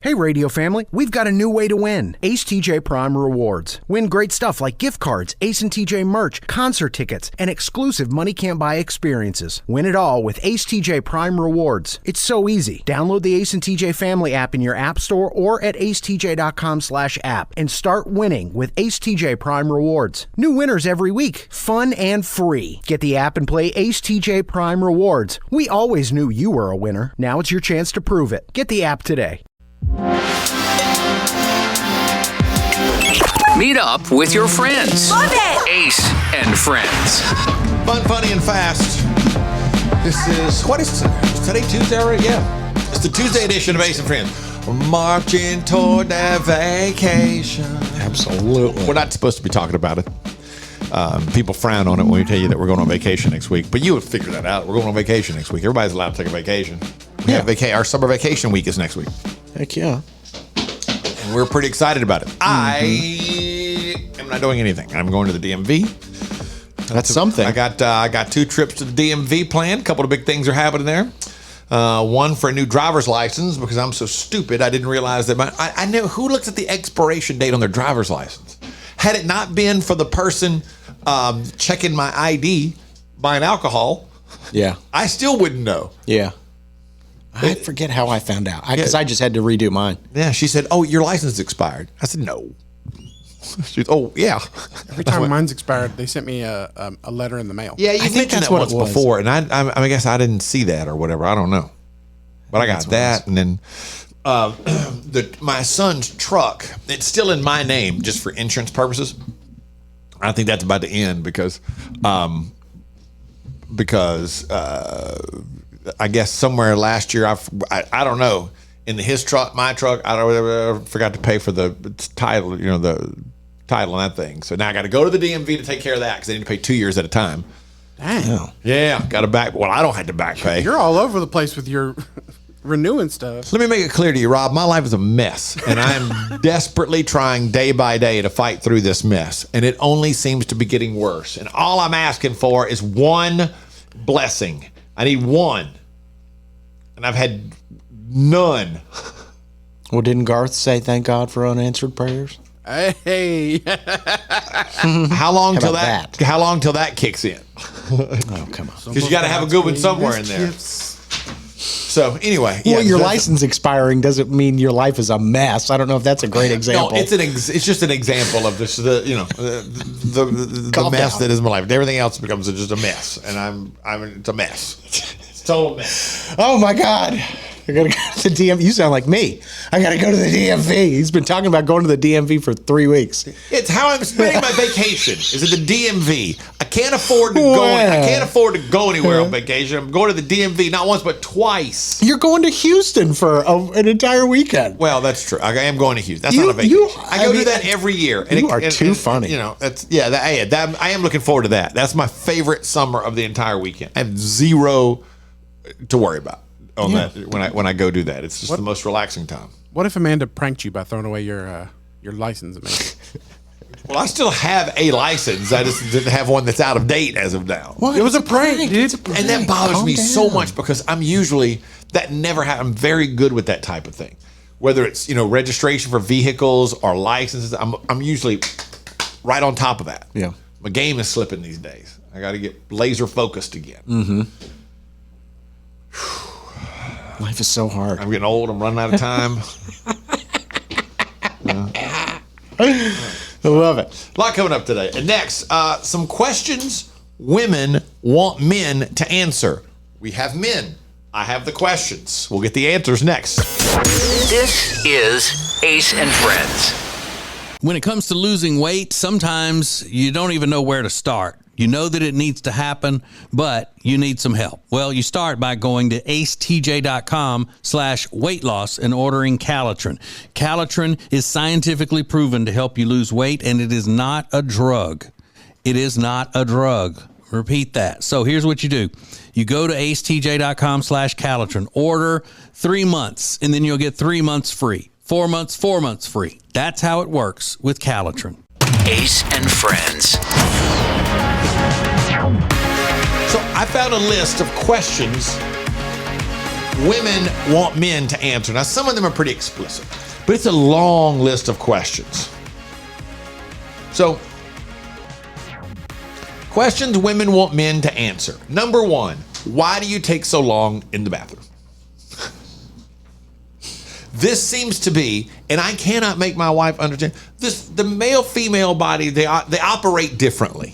Hey radio family, we've got a new way to win. Ace TJ Prime Rewards. Win great stuff like gift cards, Ace and TJ merch, concert tickets, and exclusive money can't buy experiences. Win it all with Ace TJ Prime Rewards. It's so easy. Download the Ace and TJ family app in your app store or at acetj.com/app and start winning with Ace TJ Prime Rewards. New winners every week. Fun and free. Get the app and play Ace TJ Prime Rewards. We always knew you were a winner. Now it's your chance to prove it. Get the app today. Meet up with your friends. Love it! Ace and Friends. Fun, funny, and fast. This is, what is today? Tuesday already? Yeah. It's the Tuesday edition of Ace and Friends. We're marching toward that vacation. Absolutely. We're not supposed to be talking about it. People frown on it when we tell you that we're going on vacation next week. But you would figure that out. We're going on vacation next week. Everybody's allowed to take a vacation. We have our summer vacation week is next week. Heck yeah. And we're pretty excited about it. I am not doing anything. I'm going to the DMV. That's something. I got 2 trips to the DMV planned. A couple of big things are happening there. One for a new driver's license because I'm so stupid. I didn't realize that I know who looks at the expiration date on their driver's license. Had it not been for the person checking my ID, buying alcohol, Yeah. I still wouldn't know. Yeah. I forget how I found out because I just had to redo mine. Yeah, she said, "Oh, your license expired." I said, "No." She said, "Oh, yeah." Every time mine's expired, they sent me a letter in the mail. Yeah, you I think mentioned that's that what once it was. before, and I guess I didn't see that or whatever. I don't know, but I got that, and then my son's truck. It's still in my name just for insurance purposes. I think that's about to end because I guess somewhere last year I don't know in his truck, my truck, I forgot to pay for the title, the title on that thing. So now I got to go to the DMV to take care of that because they need to pay 2 years at a time. Dang. Yeah, got to back. Well, I don't have to back pay. You're all over the place with your renewing stuff. Let me make it clear to you, Rob. My life is a mess, and I'm desperately trying day by day to fight through this mess, and it only seems to be getting worse. And all I'm asking for is one blessing. I need one, and I've had none. Well, didn't Garth say thank God for unanswered prayers? Hey. How long till about that? How long till that kicks in? Oh, come on. Because you got to have a good one somewhere in there. So anyway, Well, your license expiring doesn't mean your life is a mess. I don't know if that's a great example. No, it's just an example of this. The mess that is my life. Everything else becomes just a mess, and it's a mess. It's a total mess. Oh my God. I gotta go to the DMV. You sound like me. I gotta go to the DMV. He's been talking about going to the DMV for 3 weeks. It's how I'm spending my vacation. Is at the DMV. I can't afford to go. I can't afford to go anywhere on vacation. I'm going to the DMV not once but twice. You're going to Houston for an entire weekend. Well, that's true. I am going to Houston. That's not a vacation. I do that every year. And you are too funny. That's I am looking forward to that. That's my favorite summer of the entire weekend. I have zero to worry about on that when I go do that. It's just the most relaxing time. What if Amanda pranked you by throwing away your license, Amanda? Well, I still have a license. I just didn't have one that's out of date as of now. What? It was a prank, dude. And that bothers me so much because I'm usually that never happens. I'm very good with that type of thing. Whether it's registration for vehicles or licenses, I'm usually right on top of that. Yeah. My game is slipping these days. I got to get laser focused again. Mm-hmm. Life is so hard. I'm getting old. I'm running out of time. I love it. A lot coming up today. And next, some questions women want men to answer. We have men. I have the questions. We'll get the answers next. This is Ace and Friends. When it comes to losing weight, sometimes you don't even know where to start. You know that it needs to happen, but you need some help. Well, you start by going to acetj.com/weight loss and ordering Calitrin. Calitrin is scientifically proven to help you lose weight, and it is not a drug. It is not a drug. Repeat that. So here's what you do. You go to acetj.com/Calitrin, order 3 months, and then you'll get 3 months free. 4 months, 4 months free. That's how it works with Calitrin. Ace and Friends. So I found a list of questions women want men to answer. Now, some of them are pretty explicit, but it's a long list of questions. So, questions women want men to answer. Number one, why do you take so long in the bathroom? This seems to be, and I cannot make my wife understand this. The male-female body, they operate differently.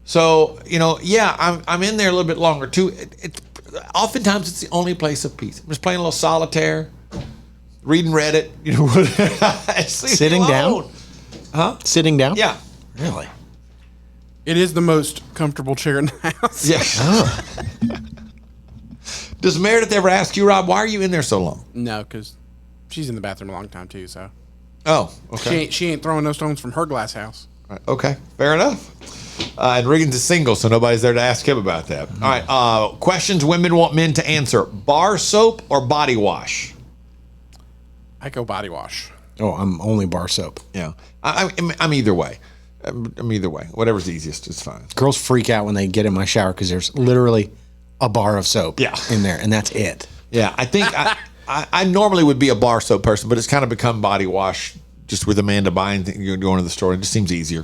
So, I'm in there a little bit longer too. Oftentimes it's the only place of peace. I'm just playing a little solitaire, reading Reddit. Sitting down? Huh? Sitting down? Yeah. Really? It is the most comfortable chair in the house. Yeah. Does Meredith ever ask you, Rob, why are you in there so long? No, because she's in the bathroom a long time too. So Oh, okay. she ain't throwing no stones from her glass house. Right, okay, fair enough. And Regan's is single, so nobody's there to ask him about that. All right, questions women want men to answer. Bar soap or body wash? I go body wash. Oh, I'm only bar soap. Yeah, I'm either way. I'm either way. Whatever's easiest is fine. Girls freak out when they get in my shower because there's literally a bar of soap in there, and that's it. Yeah, I think I normally would be a bar soap person, but it's kind of become body wash just with Amanda buying you're going to the store. It just seems easier.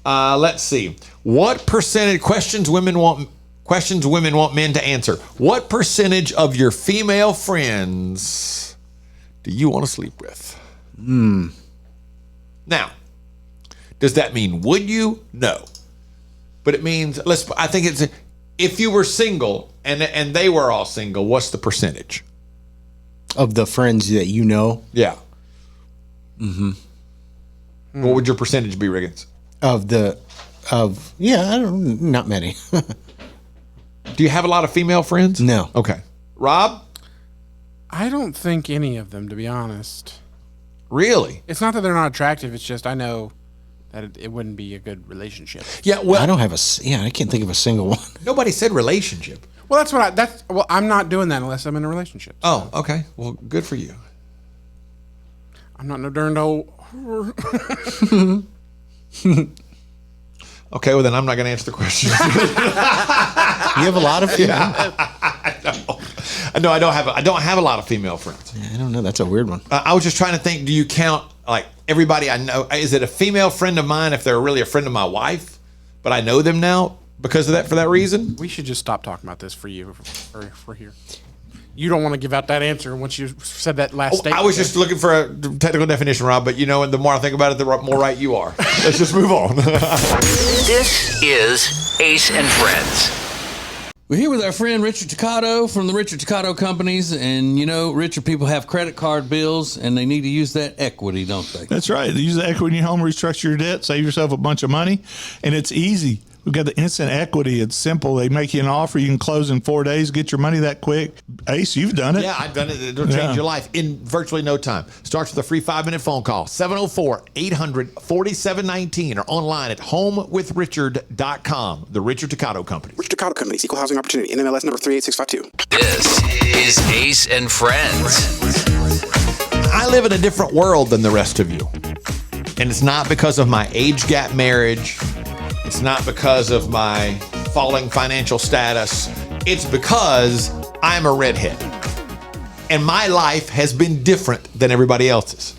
Let's see. What percentage questions women want men to answer? What percentage of your female friends do you want to sleep with? Now, does that mean would you? No. But it means I think it's if you were single and they were all single, what's the percentage? Of the friends that you know? Yeah. What would your percentage be, Riggins? Not many. Do you have a lot of female friends? No. Okay. Rob? I don't think any of them, to be honest. Really? It's not that they're not attractive. It's just I know that it wouldn't be a good relationship. Yeah, well, I don't have I can't think of a single one. nobody said relationship. Well, I'm not doing that unless I'm in a relationship. Oh, okay. Well, good for you. I'm not no darn old. Okay, well then I'm not going to answer the question. You have a lot of female. No, I don't have a lot of female friends. I don't know. That's a weird one. I was just trying to think. Do you count like everybody I know? Is it a female friend of mine if they're really a friend of my wife, but I know them now because of that for that reason? We should just stop talking about this for you for here. You don't want to give out that answer once you said that last statement. I was just looking for a technical definition, Rob, but and the more I think about it, the more right you are. Let's just move on. This is Ace and Friends. We're here with our friend Richard Toccato from the Richard Toccato Companies. And, Richard, people have credit card bills and they need to use that equity, don't they? That's right. Use the equity in your home, restructure your debt, save yourself a bunch of money. And it's easy. We've got the instant equity. It's simple. They make you an offer. You can close in 4 days, get your money that quick. Ace, you've done it. Yeah, I've done it. It'll change your life in virtually no time. Starts with a free 5-minute phone call, 704-800-4719 or online at homewithrichard.com. The Richard Toccato Company. Richard Toccato Companies, Equal Housing Opportunity, NMLS number 38652. This is Ace and Friends. I live in a different world than the rest of you. And it's not because of my age gap marriage. It's not because of my falling financial status. It's because I'm a redhead. And my life has been different than everybody else's.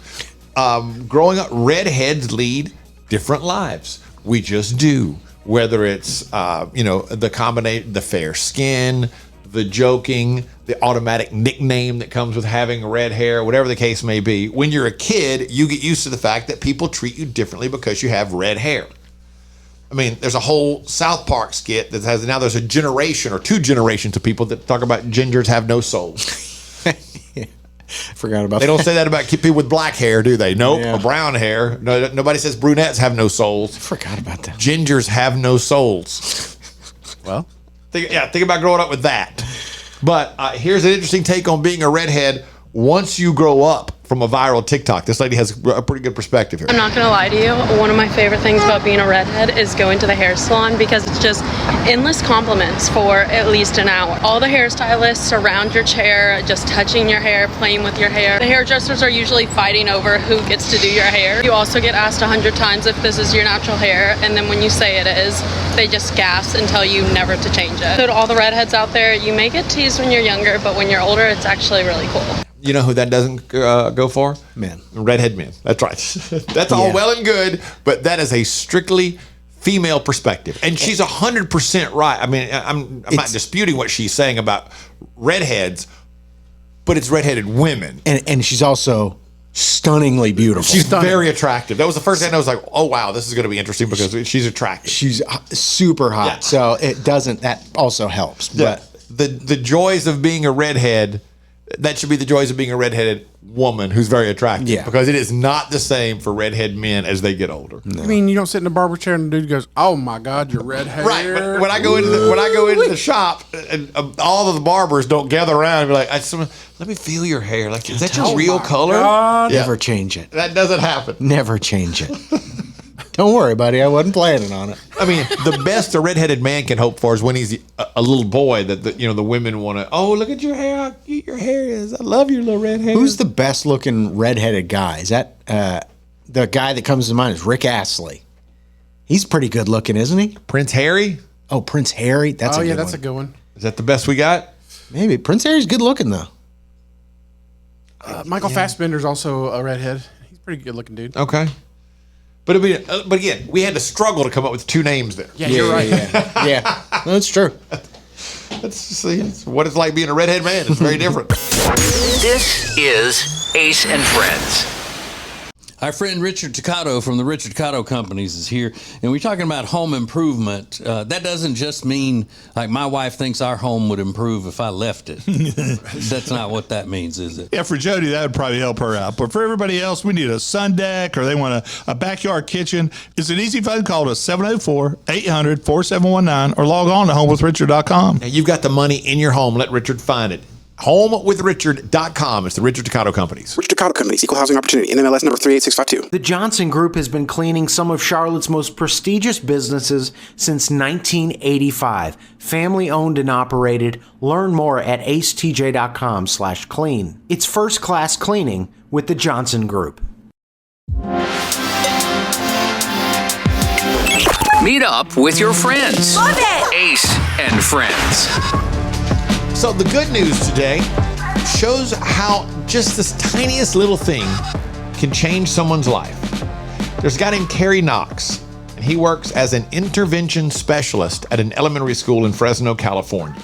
Growing up, redheads lead different lives. We just do. Whether it's, the combination, the fair skin, the joking, the automatic nickname that comes with having red hair, whatever the case may be. When you're a kid, you get used to the fact that people treat you differently because you have red hair. I mean, there's a whole South Park skit that has now there's a generation or 2 generations of people that talk about gingers have no souls. Forgot about that. They don't say that about people with black hair, do they? Nope. Yeah. Or brown hair. No, nobody says brunettes have no souls. Forgot about that. Gingers have no souls. Well, Think about growing up with that. But here's an interesting take on being a redhead. once you grow up from a viral TikTok, this lady has a pretty good perspective here. I'm not gonna lie to you, one of my favorite things about being a redhead is going to the hair salon because it's just endless compliments for at least an hour. All the hairstylists around your chair, just touching your hair, playing with your hair. The hairdressers are usually fighting over who gets to do your hair. You also get asked 100 times if this is your natural hair, and then when you say it is, they just gasp and tell you never to change it. So to all the redheads out there, you may get teased when you're younger, but when you're older, it's actually really cool. You know who that doesn't go for? Men. Redhead men. That's right. That's all well and good, but that is a strictly female perspective. And she's 100% right. I mean, I'm not disputing what she's saying about redheads, but it's redheaded women. And she's also stunningly beautiful. She's very attractive. That was the first thing I was like, oh, wow, this is going to be interesting because she's attractive. She's super hot. Yeah. So that also helps. Yeah. But the joys of being a redhead, that should be the joys of being a redheaded woman who's very attractive. Yeah. Because it is not the same for redhead men as they get older. No. I mean, you don't sit in the barber chair and the dude goes, "Oh my God, you're red hair." Right. But when I go into the shop, and all of the barbers don't gather around and be like, "Let me feel your hair. Like, is that your real color?" God. Yeah. never change it. That doesn't happen. Never change it. Don't worry, buddy. I wasn't planning on it. I mean, the best a redheaded man can hope for is when he's a little boy that the women want to. Oh, look at your hair! How cute your hair is! I love your little red hair. Who's the best looking redheaded guy? Is that the guy that comes to mind is Rick Astley. He's pretty good looking, isn't he? Prince Harry? Oh, Prince Harry. That's a good one. Is that the best we got? Maybe Prince Harry's good looking though. Michael Fassbender's also a redhead. He's a pretty good looking dude. Okay. But again, we had to struggle to come up with two names there. Yeah, you're right. Yeah, that's true. It's what it's like being a redhead man. It's very different. This is Ace and Friends. Our friend Richard Toccato from the Richard Toccato Companies is here, and we're talking about home improvement. That doesn't just mean, like, my wife thinks our home would improve if I left it. That's not what that means, is it? Yeah, for Jody, that would probably help her out. But for everybody else, we need a sun deck or they want a backyard kitchen. It's an easy phone call to 704-800-4719 or log on to homewithrichard.com. Now, you've got the money in your home. Let Richard find it. HomeWithRichard.com. It's the Richard Toccato Companies. Richard Toccato Companies, Equal Housing Opportunity, NMLS number 38652. The Johnson Group has been cleaning some of Charlotte's most prestigious businesses since 1985. Family owned and operated. Learn more at acetj.com/clean. It's first class cleaning with the Johnson Group. Meet up with your friends. Love it! Ace and Friends. So the good news today shows how just this tiniest little thing can change someone's life. There's a guy named Kerry Knox, and he works as an intervention specialist at an elementary school in Fresno, California.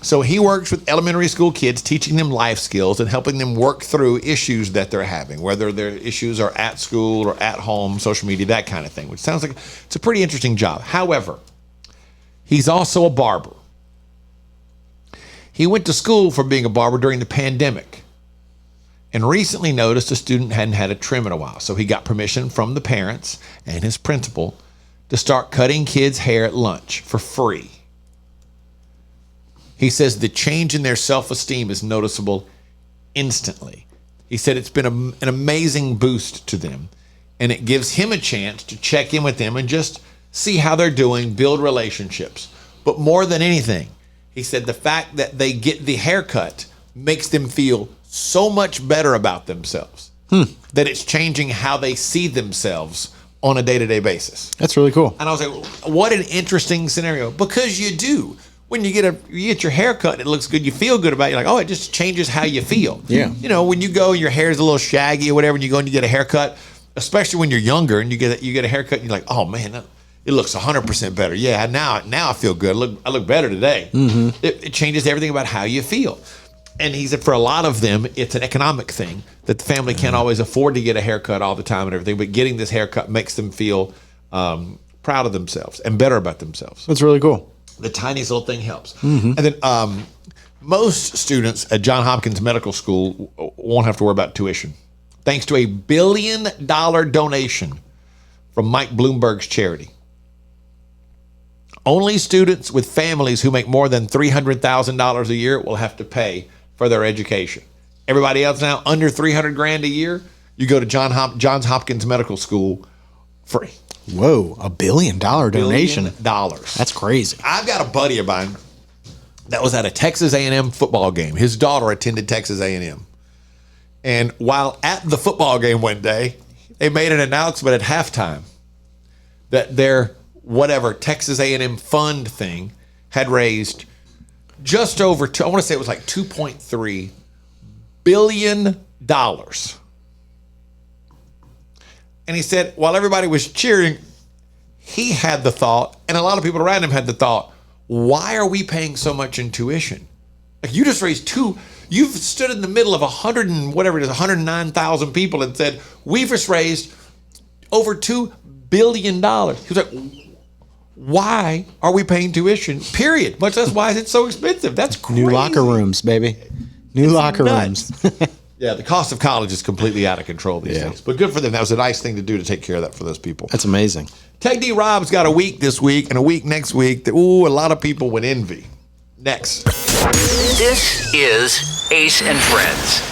So he works with elementary school kids, teaching them life skills and helping them work through issues that they're having, whether their issues are at school or at home, social media, that kind of thing, which sounds like it's a pretty interesting job. However, he's also a barber. He went to school for being a barber during the pandemic and recently noticed a student hadn't had a trim in a while. So he got permission from the parents and his principal to start cutting kids' hair at lunch for free. He says the change in their self-esteem is noticeable instantly. He said it's been an amazing boost to them, and it gives him a chance to check in with them and just see how they're doing, build relationships. But more than anything, he said the fact that they get the haircut makes them feel so much better about themselves that it's changing how they see themselves on a day-to-day basis. That's really cool. And I was like, what an interesting scenario. Because you do. When you get your hair cut and it looks good, you feel good about it. You're like, oh, it just changes how you feel. Yeah. You know, when you go and your hair's a little shaggy or whatever, and you go and you get a haircut, especially when you're younger and you get a haircut, and you're like, oh man, it looks 100% better. Yeah, now I feel good. I look better today. Mm-hmm. It changes everything about how you feel. And he said for a lot of them, it's an economic thing that the family can't always afford to get a haircut all the time and everything. But getting this haircut makes them feel proud of themselves and better about themselves. That's really cool. The tiniest little thing helps. Mm-hmm. And then most students at Johns Hopkins Medical School won't have to worry about tuition, thanks to a $1 billion donation from Mike Bloomberg's charity. Only students with families who make more than $300,000 a year will have to pay for their education. Everybody else now under 300 grand a year, you go to Johns Hopkins Medical School free. Whoa, $1 billion donation. $1 billion. That's crazy. I've got a buddy of mine that was at a Texas A&M football game. His daughter attended Texas A&M. And while at the football game one day, they made an announcement at halftime that their whatever Texas A&M fund thing had raised just over, I want to say it was like $2.3 billion. And he said, while everybody was cheering, he had the thought, and a lot of people around him had the thought, why are we paying so much in tuition? Like, you just raised you've stood in the middle of 109,000 people and said, we've just raised over $2 billion. He was like, why are we paying tuition? Period. Much less why is it so expensive? That's crazy. New locker rooms, baby. New locker rooms. Yeah, the cost of college is completely out of control these days. But good for them. That was a nice thing to do to take care of that for those people. That's amazing. Tech D Rob's got a week this week and a week next week that, a lot of people would envy. Next. This is Ace and Friends.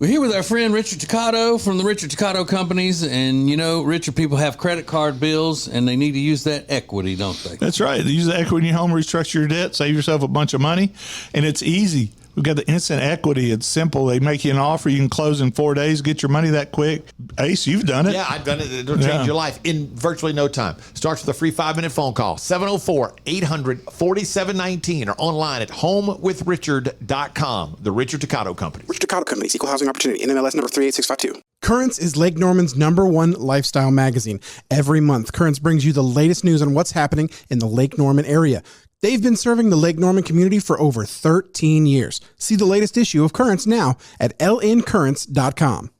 We're here with our friend Richard Toccato from the Richard Toccato Companies. And, Richard, people have credit card bills and they need to use that equity, don't they? That's right. Use the equity in your home, restructure your debt, save yourself a bunch of money. And it's easy. We've got the instant equity. It's simple. They make you an offer. You can close in 4 days, get your money that quick. Ace, you've done it. Yeah, I've done it. It'll change your life in virtually no time. Starts with a free 5-minute phone call, 704-800-4719, or online at homewithrichard.com. The Richard Toccato Company. Richard Toccato Companies, Equal Housing Opportunity, NMLS number 38652. Currents is Lake Norman's #1 lifestyle magazine. Every month, Currents brings you the latest news on what's happening in the Lake Norman area. They've been serving the Lake Norman community for over 13 years. See the latest issue of Currents now at lncurrents.com.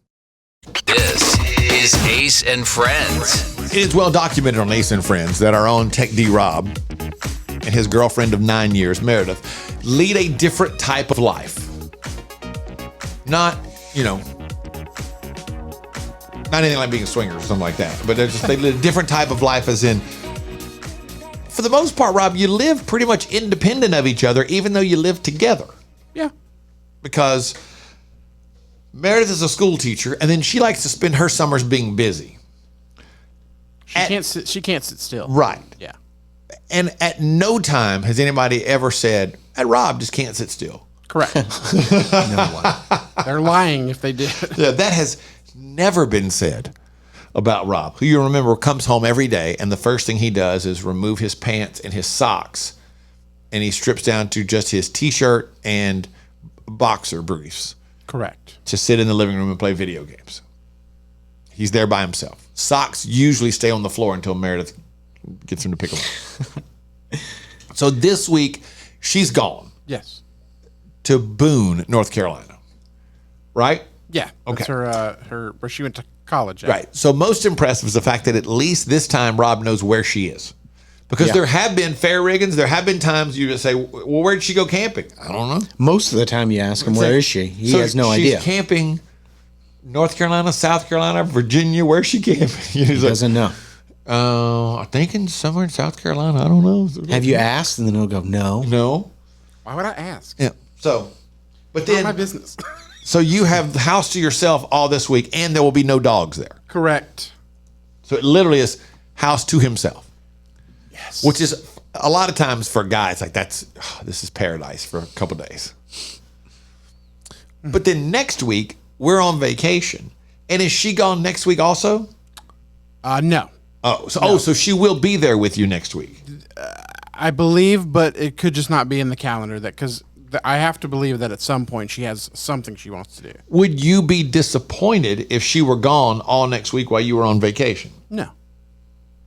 This is Ace and Friends. It is well documented on Ace and Friends that our own Tech D Rob and his girlfriend of 9 years, Meredith, lead a different type of life. Not anything like being a swinger or something like that, but they live a different type of life, as in, for the most part, Rob, you live pretty much independent of each other, even though you live together. Yeah. Because Meredith is a school teacher, and then she likes to spend her summers being busy. She can't sit still. Right. Yeah. And at no time has anybody ever said, Rob just can't sit still. Correct. No. They're lying if they did. Yeah, that has never been said about Rob, who you remember comes home every day, and the first thing he does is remove his pants and his socks, and he strips down to just his T-shirt and boxer briefs. Correct. To sit in the living room and play video games. He's there by himself. Socks usually stay on the floor until Meredith gets him to pick them up. So this week, she's gone. Yes. To Boone, North Carolina. Right? Yeah. That's okay. her where she went to college. Right. So most impressive is the fact that at least this time Rob knows where she is. Because there have been fair riggins, there have been times you just say, well, where did she go camping? I don't know. Most of the time you ask him, where is she? He has no idea. She's camping North Carolina, South Carolina, Virginia. Where's she camping? He doesn't know. I'm thinking somewhere in South Carolina. I don't know. Have you asked? And then he'll go, no. No. Why would I ask? Yeah. So, but then. Not my business. So you have the house to yourself all this week, and there will be no dogs there. Correct. So it literally is house to himself. Yes. Which is a lot of times for guys, like this is paradise for a couple of days. But then next week, we're on vacation. And is she gone next week also? No. So she will be there with you next week. I believe, but it could just not be in the calendar because I have to believe that at some point she has something she wants to do. Would you be disappointed if she were gone all next week while you were on vacation? No.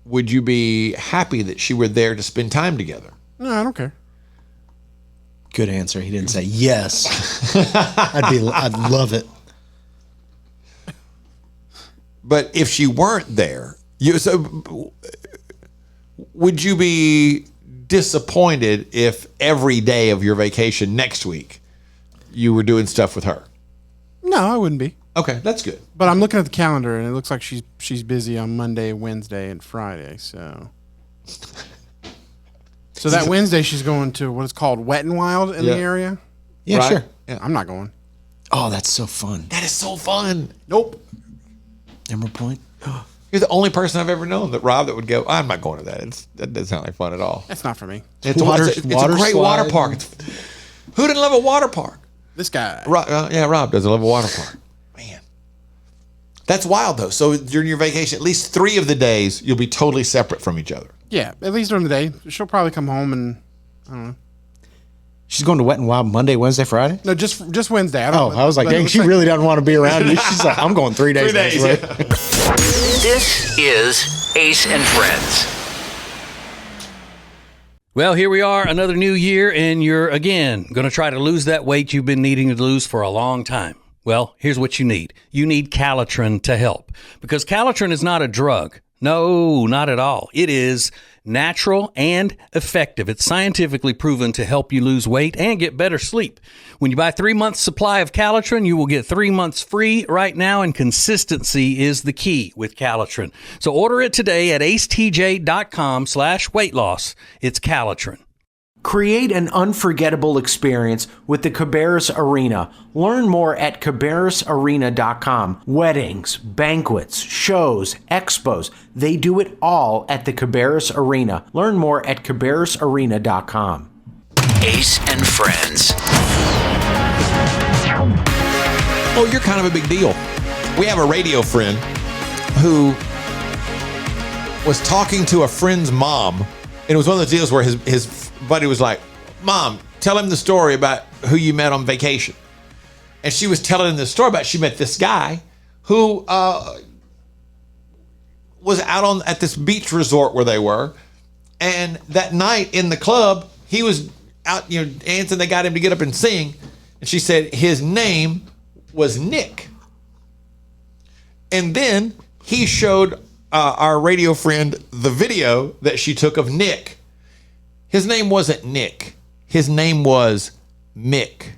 Would you be happy that she were there to spend time together? No, I don't care. Good answer. He didn't say yes. I'd love it. But if she weren't there, would you be disappointed if every day of your vacation next week you were doing stuff with her? No, I wouldn't be. Okay, that's good. But I'm looking at the calendar and it looks like she's busy on Monday, Wednesday, and Friday. So that Wednesday she's going to what is called Wet and Wild in the area. Yeah, right? sure. I'm not going. Oh, that's so fun. That is so fun. Nope. Emerald Point. You're the only person I've ever known that would go, I'm not going to that. That doesn't sound like fun at all. That's not for me. It's Water- a water great water slide. park. Who didn't love a water park? This guy. Rob does love a water park. Man. That's wild, though. So during your vacation, at least 3 of the days, you'll be totally separate from each other. Yeah, at least during the day. She'll probably come home and I don't know. She's going to Wet and Wild Monday, Wednesday, Friday? No, just Wednesday. I was like, dang, she really doesn't want to be around you. She's like, I'm going 3 days. 3 days, next yeah. week. This is Ace and Friends. Well, here we are, another new year, and you're again going to try to lose that weight you've been needing to lose for a long time. Well, here's what you need. You need Calitrin to help, because Calitrin is not a drug. No, not at all. It is natural and effective. It's scientifically proven to help you lose weight and get better sleep. When you buy 3 months supply of Calitrin, you will get 3 months free right now, and consistency is the key with Calitrin. So order it today at acetj.com/weight loss. It's Calitrin. Create an unforgettable experience with the Cabarrus Arena. Learn more at cabarrusarena.com. Weddings, banquets, shows, expos, they do it all at the Cabarrus Arena. Learn more at cabarrusarena.com. Ace and Friends. Oh, you're kind of a big deal. We have a radio friend who was talking to a friend's mom, and it was one of those deals where his buddy was like, Mom, tell him the story about who you met on vacation. And she was telling him the story about she met this guy who was out at this beach resort where they were. And that night in the club, he was out, dancing. They got him to get up and sing. And she said his name was Nick. And then he showed our radio friend the video that she took of Nick. His name wasn't Nick. His name was Mick.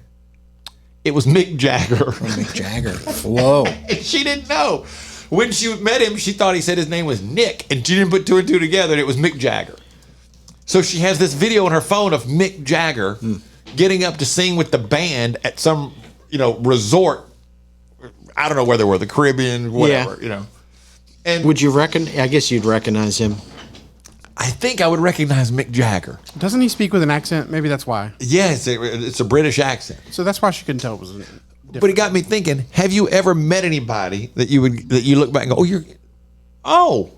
It was Mick Jagger. Mick Jagger. Whoa. And she didn't know. When she met him, she thought he said his name was Nick, and she didn't put 2 and 2 together, and it was Mick Jagger. So she has this video on her phone of Mick Jagger getting up to sing with the band at some, resort. I don't know where they were, the Caribbean, whatever, And Would you I guess you'd recognize him. I think I would recognize Mick Jagger. Doesn't he speak with an accent? Maybe that's why. Yes, it's a British accent. So that's why she couldn't tell it was different. But it got me thinking, have you ever met anybody that you look back and go,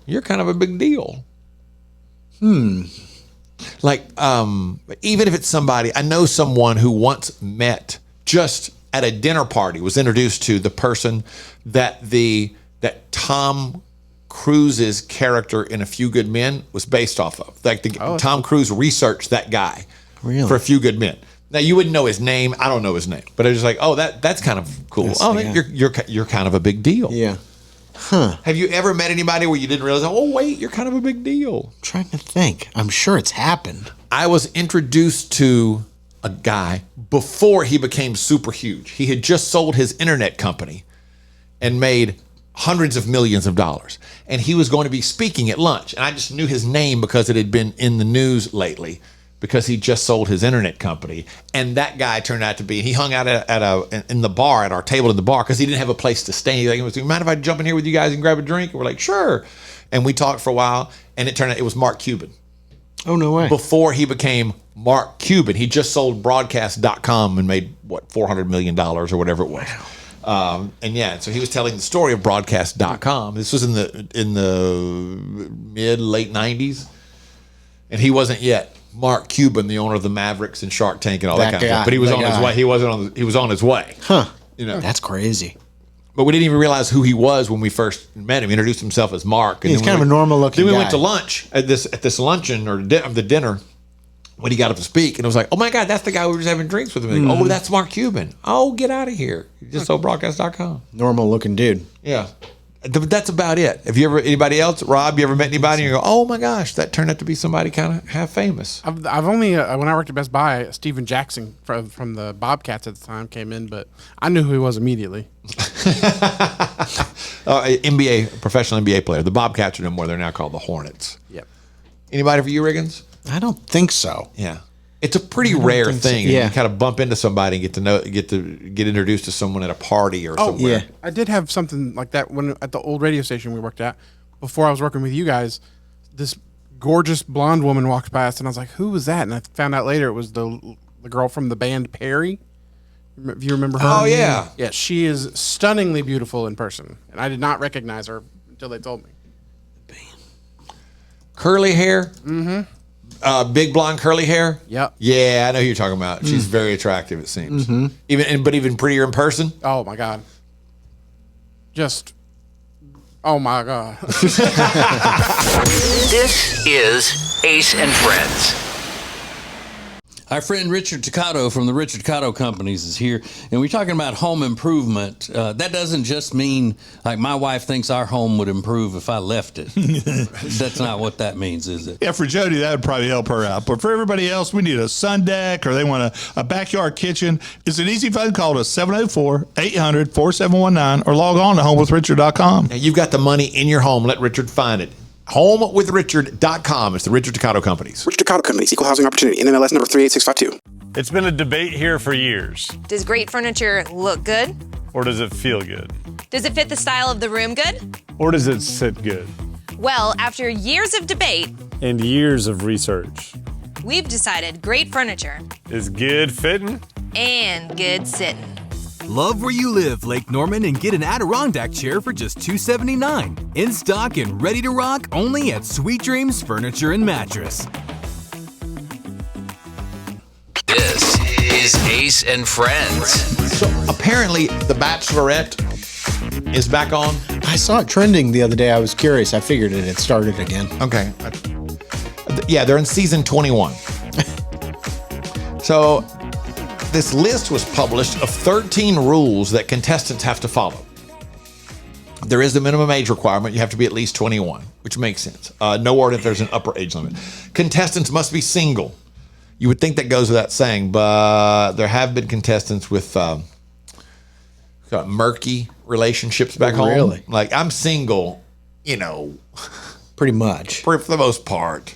you're kind of a big deal? Like, even if it's somebody, I know someone who once met just at a dinner party, was introduced to the person that Tom Cruise's character in A Few Good Men was based off of. Like Tom Cruise researched that guy for A Few Good Men. Now you wouldn't know his name. I don't know his name, but I was just like, that's kind of cool. You're kind of a big deal. Yeah. Huh. Have you ever met anybody where you didn't realize, wait, you're kind of a big deal? I'm trying to think. I'm sure it's happened. I was introduced to a guy before he became super huge. He had just sold his internet company and made hundreds of millions of dollars. And he was going to be speaking at lunch. And I just knew his name because it had been in the news lately, because he just sold his internet company. And that guy turned out to be, he hung out in the bar, at our table in the bar, because he didn't have a place to stay. He was like, mind if I jump in here with you guys and grab a drink? And we're like, sure. And we talked for a while, and it turned out it was Mark Cuban. Oh, no way. Before he became Mark Cuban, he just sold broadcast.com and made, $400 million or whatever it was. Wow. So he was telling the story of broadcast.com. This was in the late 90s. And he wasn't yet Mark Cuban, the owner of the Mavericks and Shark Tank and all that kind of stuff. But he was on his way. He was on his way. Huh. That's crazy. But we didn't even realize who he was when we first met him. He introduced himself as Mark. And he's kind of a normal looking guy. Then we went to lunch at this luncheon or the dinner when he got up to speak. And it was like, oh my God, that's the guy we were just having drinks with him. Like, that's Mark Cuban. Oh, get out of here. He just sold broadcast.com. Normal looking dude. Yeah. That's about it. Have you ever, anybody else, Rob, you ever met anybody and you go, oh my gosh, that turned out to be somebody kind of half famous? I've only, when I worked at Best Buy, Steven Jackson from the Bobcats at the time came in, but I knew who he was immediately. Professional NBA player. The Bobcats are no more. They're now called the Hornets. Yep. Anybody for you, Riggins? I don't think so. Yeah. It's a pretty rare think so. thing. Yeah. You kind of bump into somebody and get introduced to someone at a party or somewhere. yeah. I did have something like that when at the old radio station we worked at. Before I was working with you guys, this gorgeous blonde woman walked by us, and I was like, "Who was that?" And I found out later it was the girl from the band Perry. If you remember her? Oh, yeah. Yeah, she is stunningly beautiful in person, and I did not recognize her until they told me. Curly hair. Mm-hmm. Big blonde curly hair. Yep. Yeah, I know who you're talking about. She's very attractive. It seems. But even prettier in person. Oh my god. Just. Oh my god. This is Ace and Friends. Our friend Richard Toccato from the Richard Toccato Companies is here, and we're talking about home improvement. That doesn't just mean, like, my wife thinks our home would improve if I left it. That's not what that means, is it? Yeah, for Jody, that would probably help her out. But for everybody else, we need a sun deck or they want a backyard kitchen. It's an easy phone call to 704-800-4719 or log on to homewithrichard.com. Now, you've got the money in your home. Let Richard find it. HomeWithRichard.com. It's the Richard Toccato Companies. Richard Toccato Companies, Equal Housing Opportunity, NMLS number 38652. It's been a debate here for years. Does great furniture look good? Or does it feel good? Does it fit the style of the room good? Or does it sit good? Well, after years of debate and years of research, we've decided great furniture is good fitting and good sitting. Love where you live, Lake Norman, and get an Adirondack chair for just $279. In stock and ready to rock only at Sweet Dreams Furniture and Mattress. This is Ace and Friends. So apparently, The Bachelorette is back on. I saw it trending the other day. I was curious. I figured it had started again. Okay. Yeah, they're in season 21. So this list was published of 13 rules that contestants have to follow. There is a minimum age requirement. You have to be at least 21, which makes sense. No word if there's an upper age limit. Contestants must be single. You would think that goes without saying, but there have been contestants with murky relationships back home. Really? Like, I'm single, Pretty much. for the most part.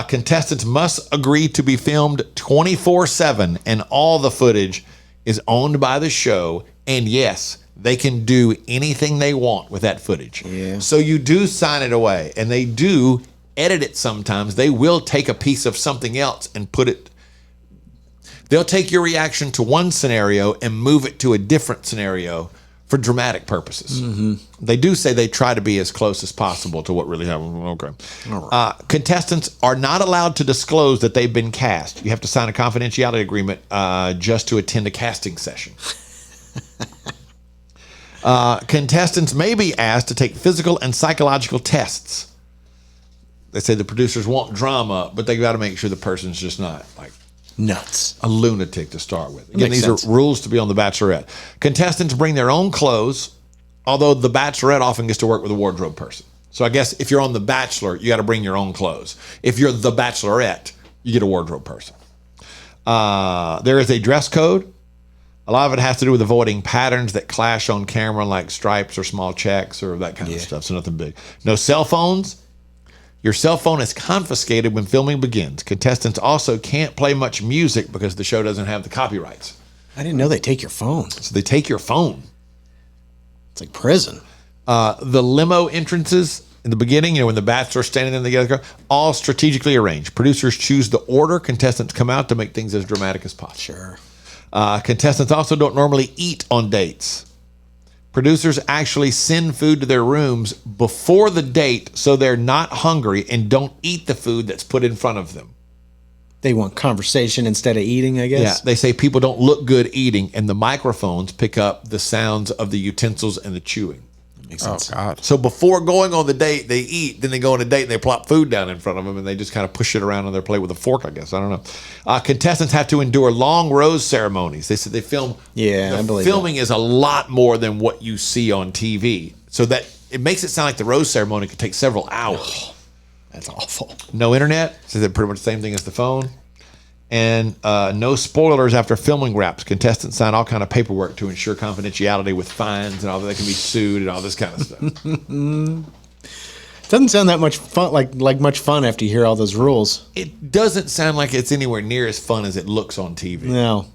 Contestants must agree to be filmed 24/7, and all the footage is owned by the show. And yes, they can do anything they want with that footage. Yeah. So you do sign it away, and they do edit it sometimes. They will take a piece of something else and put it. They'll take your reaction to one scenario and move it to a different scenario for dramatic purposes. Mm-hmm. They do say they try to be as close as possible to what really happened. Okay. All right. Contestants are not allowed to disclose that they've been cast. You have to sign a confidentiality agreement just to attend a casting session. Contestants may be asked to take physical and psychological tests. They say the producers want drama, but they got to make sure the person's just not like nuts, a lunatic to start with. Again, Makes these sense. are rules to be on The Bachelorette. Contestants bring their own clothes, although The Bachelorette often gets to work with a wardrobe person. So I guess if you're on The Bachelor, you got to bring your own clothes. If you're The Bachelorette, you get a wardrobe person. There is a dress code. A lot of it has to do with avoiding patterns that clash on camera, like stripes or small checks or that kind of stuff. So nothing big. No cell phones. Your cell phone is confiscated when filming begins. Contestants also can't play much music because the show doesn't have the copyrights. I didn't know they take your phone. So they take your phone. It's like prison. The limo entrances in the beginning, when the bachelor's standing there together, all strategically arranged. Producers choose the order contestants come out to make things as dramatic as possible. Sure. Contestants also don't normally eat on dates. Producers actually send food to their rooms before the date so they're not hungry and don't eat the food that's put in front of them. They want conversation instead of eating, I guess. Yeah, they say people don't look good eating, and the microphones pick up the sounds of the utensils and the chewing. Makes sense. Oh, God. So before going on the date, they eat. Then they go on a date and they plop food down in front of them, and they just kind of push it around on their plate with a fork, I guess. I don't know. Contestants have to endure long rose ceremonies. They said they film. Yeah, I believe filming is a lot more than what you see on TV. So that it makes it sound like the rose ceremony could take several hours. Oh, that's awful. No internet. So they're pretty much the same thing as the phone. And no spoilers after filming wraps. Contestants sign all kind of paperwork to ensure confidentiality with fines and all that. They can be sued and all this kind of stuff. Doesn't sound that much fun, like much fun after you hear all those rules. It doesn't sound like it's anywhere near as fun as it looks on TV. No.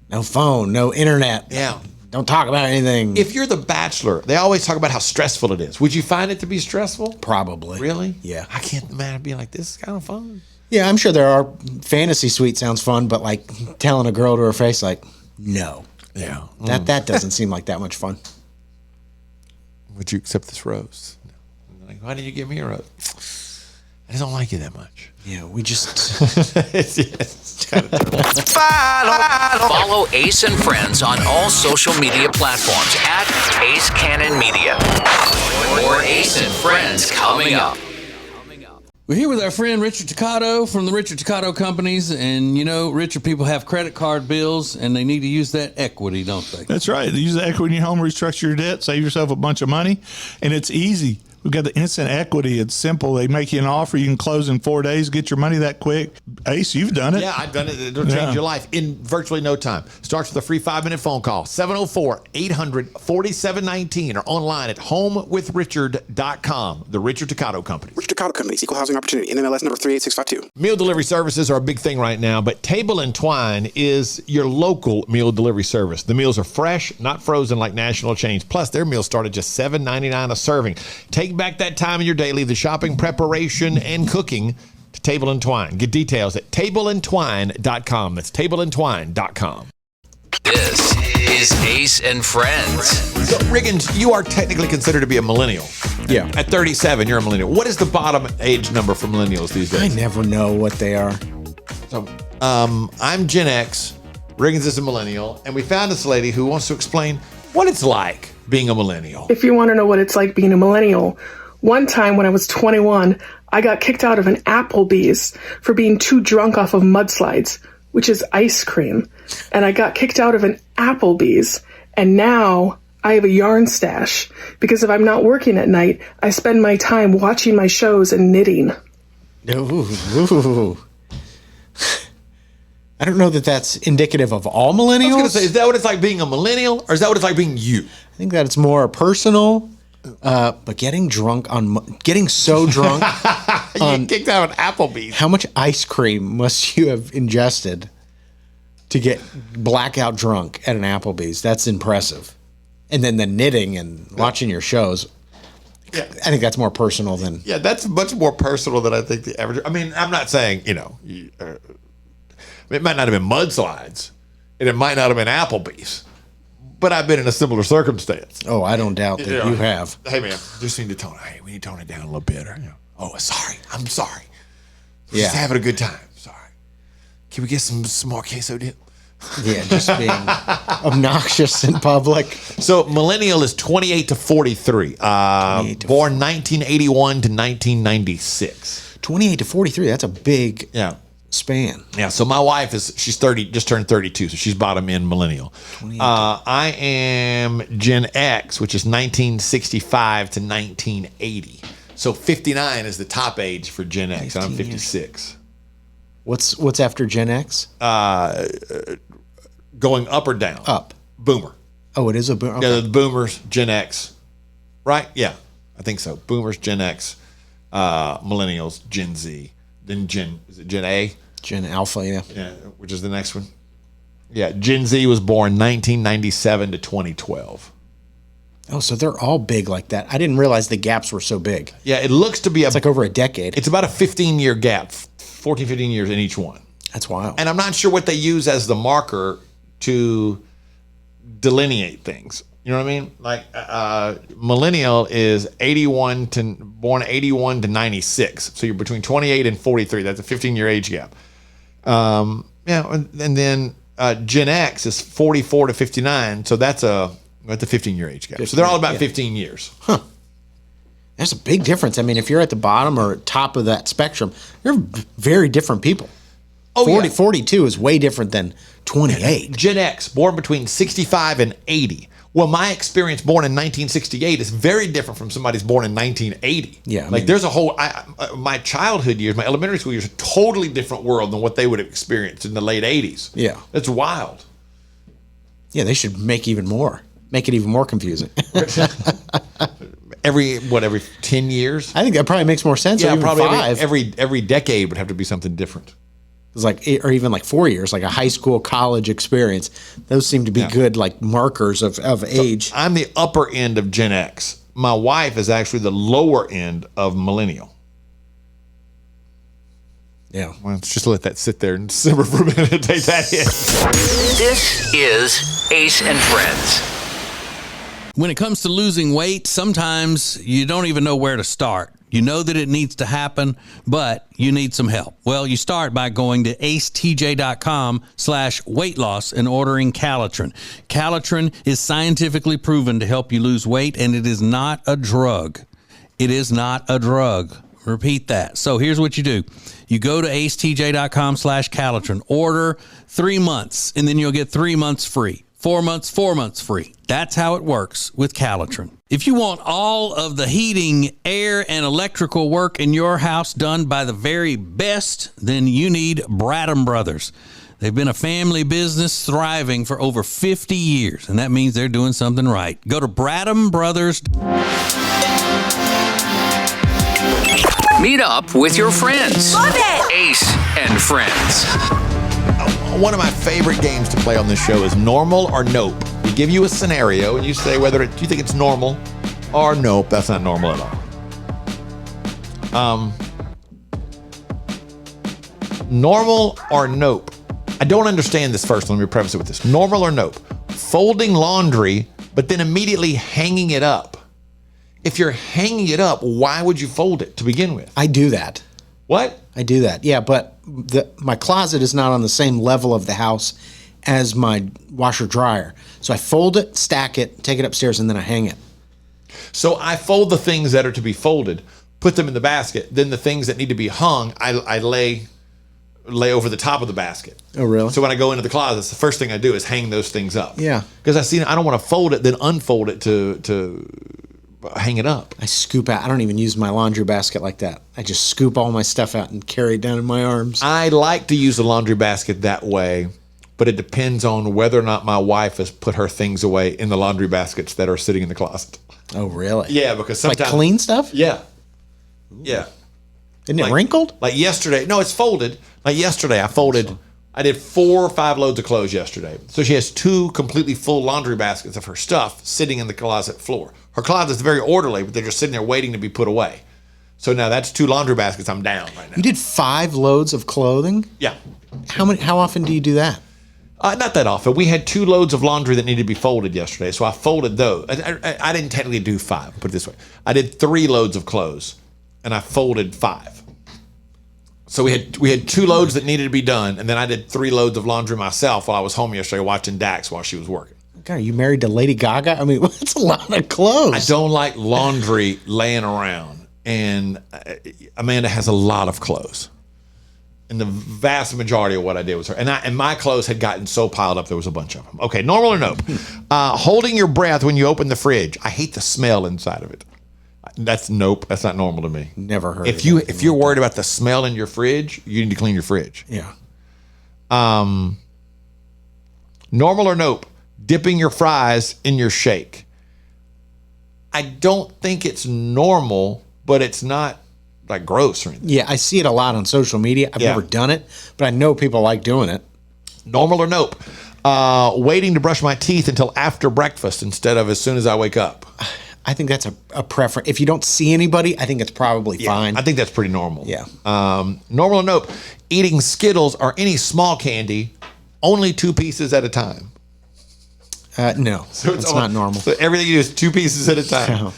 No phone, no internet. Yeah. Don't talk about anything. If you're The Bachelor, they always talk about how stressful it is. Would you find it to be stressful? Probably. Really? Yeah. I can't imagine being like, this is kind of fun. Yeah, I'm sure there are. Fantasy suite sounds fun, but like telling a girl to her face, like, no. Yeah. That doesn't seem like that much fun. Would you accept this rose? No. Like, why did you give me a rose? I just don't like you that much. Yeah, we just. It's kind of Follow Ace and Friends on all social media platforms at Ace Cannon Media. More Ace and Friends coming up. We're here with our friend Richard Toccato from the Richard Toccato Companies. And, you know, richer people have credit card bills, and they need to use that equity, don't they? That's right. Use the equity in your home, restructure your debt, save yourself a bunch of money, and it's easy. We've got the instant equity. It's simple. They make you an offer. You can close in 4 days, get your money that quick. Ace, you've done it. Yeah, I've done it. It'll change your life in virtually no time. Starts with a free 5-minute phone call, 704-800-4719, or online at homewithrichard.com. The Richard Toccato Company. Richard Toccato Company, Equal Housing Opportunity, NMLS number 38652. Meal delivery services are a big thing right now, but Table and Twine is your local meal delivery service. The meals are fresh, not frozen like national chains. Plus, their meals start at just $7.99 a serving. Take back that time in your day, leave the shopping, preparation, and cooking to Table and Twine. Get details at tableandtwine.com. That's tableandtwine.com. This is Ace and Friends. So, Riggins, you are technically considered to be a millennial. Yeah. At 37, you're a millennial. What is the bottom age number for millennials these days? I never know what they are. So, I'm Gen X. Riggins is a millennial, and we found this lady who wants to explain what it's like being a millennial. If you want to know what it's like being a millennial, one time when I was 21, I got kicked out of an Applebee's for being too drunk off of mudslides, which is ice cream. And I got kicked out of an Applebee's, and now I have a yarn stash because if I'm not working at night, I spend my time watching my shows and knitting. Ooh. I don't know that that's indicative of all millennials. I was going to say, is that what it's like being a millennial, or is that what it's like being you? I think that it's more personal, but getting so drunk You get kicked out of Applebee's. How much ice cream must you have ingested to get blackout drunk at an Applebee's? That's impressive. And then the knitting and watching your shows. Yeah. I think that's more personal than. Yeah, that's much more personal than I think the average. I mean, I'm not saying, it might not have been mudslides, and it might not have been Applebee's, but I've been in a similar circumstance. Oh, I don't doubt that you have. Hey, man, just need to tone. Hey, we need to tone it down a little bit. Or, oh, sorry. I'm sorry. We're just having a good time. Sorry. Can we get some more queso dip? Yeah, just being obnoxious in public. So millennial is 28 to 43. Born 1981 to 1996. 28 to 43. That's a big span. Yeah. So my wife she's 30, just turned 32, so she's bottom end millennial. I am Gen X, which is 1965 to 1980. So 59 is the top age for Gen X, and I'm 56. What's after Gen X? Going up or down? Up. Boomer. Oh, it is a boomer. Okay. Yeah, the boomers, Gen X. Right? Yeah, I think so. Boomers, Gen X, millennials, Gen Z. Then is it Gen A? Gen Alpha, yeah. Yeah, which is the next one. Yeah, Gen Z was born 1997 to 2012. Oh, so they're all big like that. I didn't realize the gaps were so big. Yeah, it looks to be it's like over a decade. It's about a 15-year gap, 14, 15 years in each one. That's wild. And I'm not sure what they use as the marker to delineate things. You know what I mean? Like millennial is born 81 to 96. So you're between 28 and 43. That's a 15-year age gap. And then Gen X is 44 to 59. So that's a 15-year age gap. So they're all about 15 years. Huh. That's a big difference. I mean, if you're at the bottom or top of that spectrum, they're very different people. 42 is way different than 28. Gen X, born between 65 and 80. Well, my experience born in 1968 is very different from somebody's born in 1980. Yeah. There's a whole, my childhood years, my elementary school years, a totally different world than what they would have experienced in the late 80s. Yeah. That's wild. Yeah, they should make it even more confusing. Every 10 years? I think that probably makes more sense. Yeah, or even probably 5. every decade would have to be something different. It's like, or even like 4 years, like a high school, college experience. Those seem to be good, like markers of age. I'm the upper end of Gen X. My wife is actually the lower end of millennial. Yeah. Well, let's just let that sit there and simmer for a minute and take that in. This is Ace and Friends. When it comes to losing weight, sometimes you don't even know where to start. You know that it needs to happen, but you need some help. Well, you start by going to acetj.com/weight loss and ordering Calitrin. Calitrin is scientifically proven to help you lose weight, and it is not a drug. It is not a drug. Repeat that. So here's what you do. You go to acetj.com/Calitrin, order 3 months, and then you'll get 3 months free. 4 months, 4 months free. That's how it works with Calitrin. If you want all of the heating, air, and electrical work in your house done by the very best, then you need Bradham Brothers. They've been a family business thriving for over 50 years, and that means they're doing something right. Go to Bradham Brothers. Meet up with your friends. Love it! Ace and Friends. One of my favorite games to play on this show is Normal or Nope. We give you a scenario and you say whether you think it's normal or nope, that's not normal at all. Normal or nope. I don't understand this first. Let me preface it with this. Normal or nope. Folding laundry, but then immediately hanging it up. If you're hanging it up, why would you fold it to begin with? I do that. What? I do that. Yeah, but my closet is not on the same level of the house as my washer dryer. So I fold it, stack it, take it upstairs, and then I hang it. So I fold the things that are to be folded, put them in the basket. Then the things that need to be hung, I lay over the top of the basket. Oh, really? So when I go into the closet, the first thing I do is hang those things up. Yeah. Because I don't want to fold it, then unfold it to hang it up. I scoop out. I don't even use my laundry basket like that. I just scoop all my stuff out and carry it down in my arms. I like to use the laundry basket that way, but it depends on whether or not my wife has put her things away in the laundry baskets that are sitting in the closet. Oh, really? Yeah, because sometimes... Like clean stuff? Yeah. Yeah. Isn't it wrinkled? Like yesterday. No, it's folded. Like yesterday, I did 4 or 5 loads of clothes yesterday. So she has 2 completely full laundry baskets of her stuff sitting in the closet floor. Her closet's very orderly, but they're just sitting there waiting to be put away. So now that's 2 laundry baskets. I'm down right now. You did 5 loads of clothing? Yeah. How often do you do that? Not that often. We had 2 loads of laundry that needed to be folded yesterday, so I folded those. I didn't technically do 5, put it this way. I did 3 loads of clothes, and I folded 5. So we had 2 loads that needed to be done, and then I did 3 loads of laundry myself while I was home yesterday watching Dax while she was working. God, are you married to Lady Gaga? I mean, that's a lot of clothes. I don't like laundry laying around, and Amanda has a lot of clothes. And the vast majority of what I did was her. And my clothes had gotten so piled up, there was a bunch of them. Okay, normal or nope? Holding your breath when you open the fridge. I hate the smell inside of it. That's nope. That's not normal to me. Never heard of it. If you're worried about the smell in your fridge, you need to clean your fridge. Yeah. Normal or nope? Dipping your fries in your shake. I don't think it's normal, but it's not like gross or anything. Yeah, I see it a lot on social media. I've never done it, but I know people like doing it. Normal or nope? Waiting to brush my teeth until after breakfast instead of as soon as I wake up. I think that's a preference. If you don't see anybody, I think it's probably fine. I think that's pretty normal. Yeah. Normal or nope? Eating Skittles or any small candy, only 2 pieces at a time. No, so it's not normal. So everything you do is 2 pieces at a time.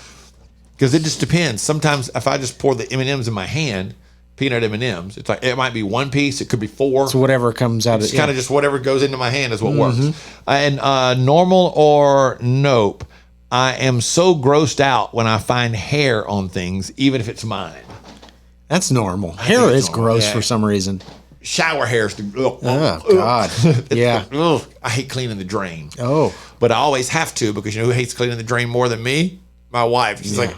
Because it just depends. Sometimes if I just pour the M&Ms in my hand, peanut M&Ms, it's like it might be 1 piece, it could be 4. So whatever comes out of it. It's kind of just whatever goes into my hand is what works. And normal or nope? I am so grossed out when I find hair on things, even if it's mine. That's normal. Hair is gross for some reason. Shower hairs. Oh, God. Yeah. I hate cleaning the drain. Oh. But I always have to, because you know who hates cleaning the drain more than me? My wife. She's like,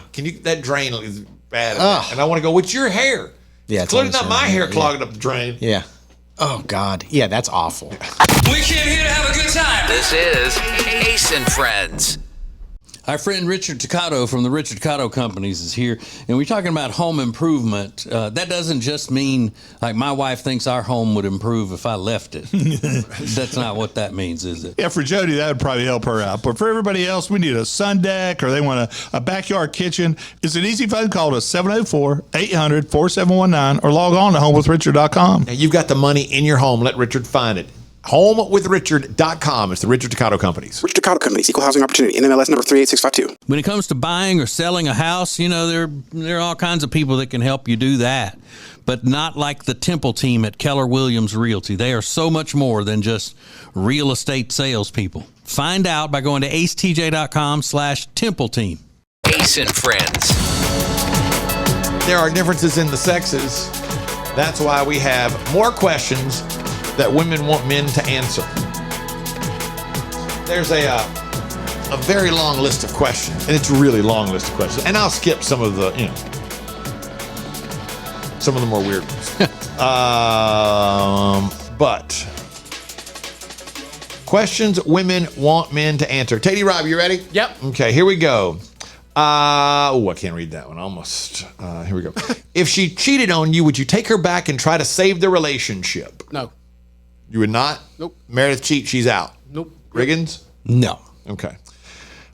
that drain is bad. And I want to go, it's your hair. Yeah, it's clearly not my hair clogging up the drain. Yeah. Oh, God. Yeah, that's awful. We came here to have a good time. This is Ace and Friends. Our friend Richard Toccato from the Richard Toccato Companies is here, and we're talking about home improvement. That doesn't just mean, like, my wife thinks our home would improve if I left it. That's not what that means, is it? Yeah, for Jody, that would probably help her out. But for everybody else, we need a sun deck or they want a backyard kitchen. It's an easy phone call to 704-800-4719 or log on to homewithrichard.com. Now, you've got the money in your home. Let Richard find it. HomeWithRichard.com. It's the Richard Toccato Companies. Richard Toccato Companies, Equal Housing Opportunity, NMLS number 38652. When it comes to buying or selling a house, you know, there are all kinds of people that can help you do that, but not like the Temple team at Keller Williams Realty. They are so much more than just real estate salespeople. Find out by going to acetj.com/Temple team. Ace and Friends. There are differences in the sexes. That's why we have more questions that women want men to answer. There's a very long list of questions, and it's a really long list of questions. And I'll skip some of the, some of the more weird ones. But questions women want men to answer. Teddy Rob, you ready? Yep. Okay, here we go. I can't read that one almost. Here we go. If she cheated on you, would you take her back and try to save the relationship? No. You would not? Nope. Meredith cheat, she's out. Nope. Riggins? No. Okay.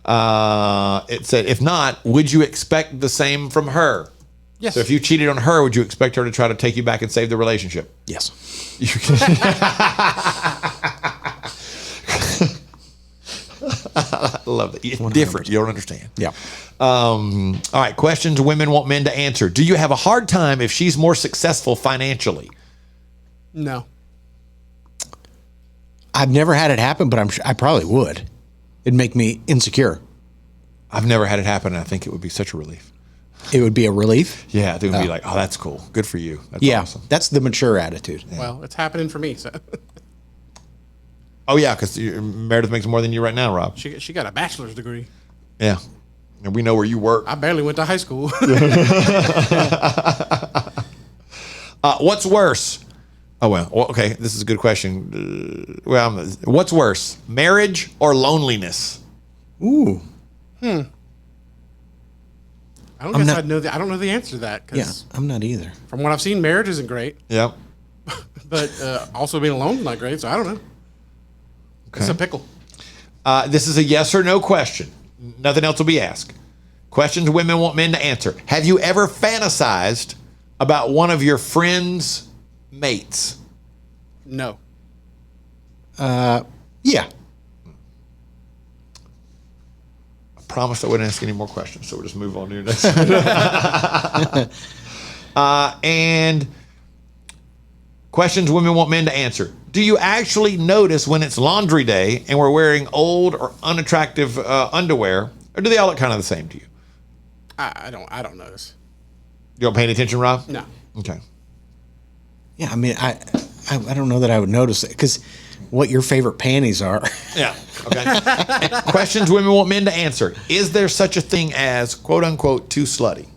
It said, if not, would you expect the same from her? Yes. So if you cheated on her, would you expect her to try to take you back and save the relationship? Yes. I love that. It's different. You don't understand. Yeah. All right. Questions women want men to answer. Do you have a hard time if she's more successful financially? No. I've never had it happen, but I probably would. It'd make me insecure. I've never had it happen, and I think it would be such a relief. It would be a relief? Yeah, it would be like, oh, that's cool. Good for you. That's awesome. That's the mature attitude. Yeah. Well, it's happening for me. So. Oh, yeah, because Meredith makes more than you right now, Rob. She got a bachelor's degree. Yeah. And we know where you work. I barely went to high school. What's worse? Oh, well, okay. This is a good question. What's worse, marriage or loneliness? Ooh. I don't know the answer to that. Yeah, I'm not either. From what I've seen, marriage isn't great. Yep. But also being alone is not great, so I don't know. Okay. It's a pickle. This is a yes or no question. Nothing else will be asked. Questions women want men to answer. Have you ever fantasized about one of your friends' mates? No. Yeah. I promised I wouldn't ask any more questions, so we'll just move on to your next. And questions women want men to answer. Do you actually notice when it's laundry day and we're wearing old or unattractive underwear, or do they all look kind of the same to you? I don't notice. You don't pay any attention, Rob? No. Okay. Yeah, I mean, I don't know that I would notice it because what your favorite panties are. Yeah. Okay. Questions women want men to answer. Is there such a thing as quote unquote too slutty?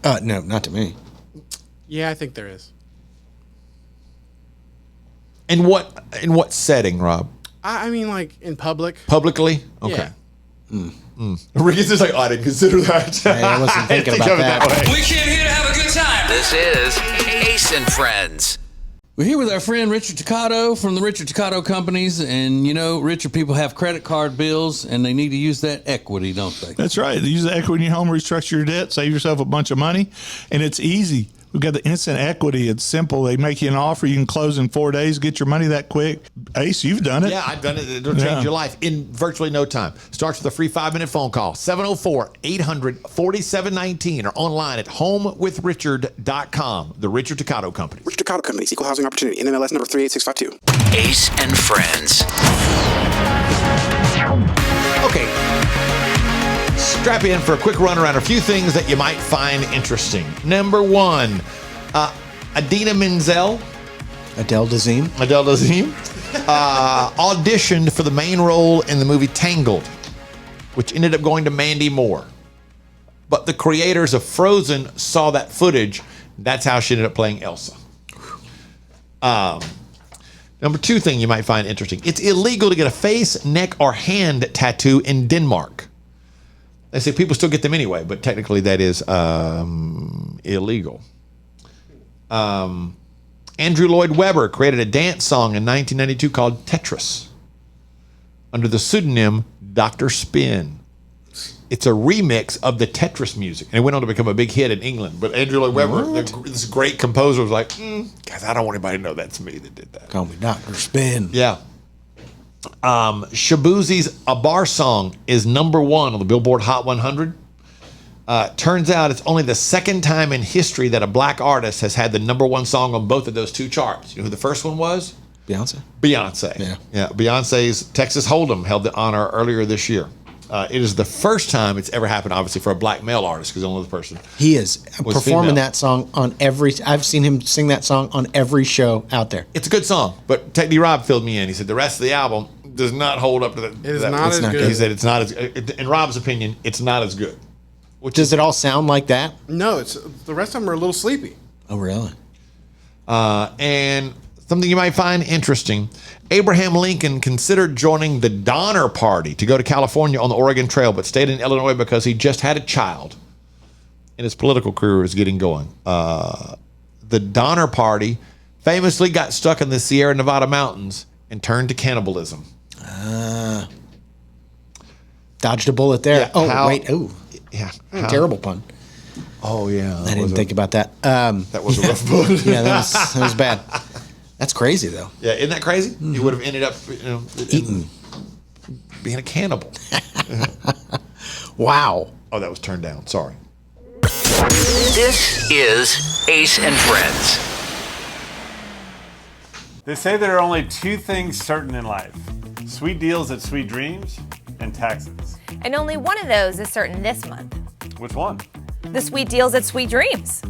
No, not to me. Yeah, I think there is. In what setting, Rob? I mean, like in public. Publicly? Okay. Yeah. Rick's just like, oh, I didn't consider that. I wasn't thinking about that. We came here to have a good time. This is Ace and Friends. We're here with our friend Richard Toccato from the Richard Toccato Companies, and Richard, people have credit card bills, and they need to use that equity, don't they? That's right. Use the equity in your home, restructure your debt, save yourself a bunch of money, and it's easy. We've got the instant equity. It's simple. They make you an offer. You can close in 4 days, get your money that quick. Ace, you've done it. Yeah, I've done it. It'll change your life in virtually no time. Starts with a free 5-minute phone call, 704-800-4719, or online at homewithrichard.com. The Richard Toccato Company. Richard Toccato Companies, Equal Housing Opportunity, NMLS number 38652. Ace and Friends. Okay. Strap in for a quick run around a few things that you might find interesting. Number one, Idina Menzel. Adele Dazeem. Auditioned for the main role in the movie Tangled, which ended up going to Mandy Moore. But the creators of Frozen saw that footage. That's how she ended up playing Elsa. Number 2 thing you might find interesting. It's illegal to get a face, neck, or hand tattoo in Denmark. They say people still get them anyway, but technically that is illegal. Andrew Lloyd Webber created a dance song in 1992 called Tetris under the pseudonym Dr. Spin. It's a remix of the Tetris music, and it went on to become a big hit in England. But Andrew Lloyd Webber, this great composer, was like, guys, I don't want anybody to know that's me that did that. Call me Dr. Spin. Yeah. Shabuzi's A Bar Song is number 1 on the Billboard Hot 100. Turns out it's only the second time in history that a black artist has had the number 1 song on both of those 2 charts. You know who the first one was? Beyonce. Yeah. Beyonce's Texas Hold'em held the honor earlier this year. It is the first time it's ever happened, obviously, for a black male artist, because the only other person he is was performing female. that song on every. I've seen him sing that song on every show out there. It's a good song, but Tech D. Rob filled me in. He said the rest of the album does not hold up to that. It is not as good. He said it's not as. In Rob's opinion, it's not as good. Does it all sound like that? No, it's the rest of them are a little sleepy. Oh, really? And something you might find interesting. Abraham Lincoln considered joining the Donner Party to go to California on the Oregon Trail, but stayed in Illinois because he just had a child and his political career was getting going. The Donner Party famously got stuck in the Sierra Nevada mountains and turned to cannibalism. Dodged a bullet there. Yeah. Terrible pun. Oh, yeah. I didn't think about that. That was a rough bullet. Yeah, that was bad. That's crazy, though. Yeah, isn't that crazy? Mm-hmm. You would have ended up eaten, being a cannibal. Wow. Oh, that was turned down. Sorry. This is Ace and Friends. They say there are only 2 things certain in life: sweet deals at Sweet Dreams and taxes. And only one of those is certain this month. Which one? The sweet deals at Sweet Dreams.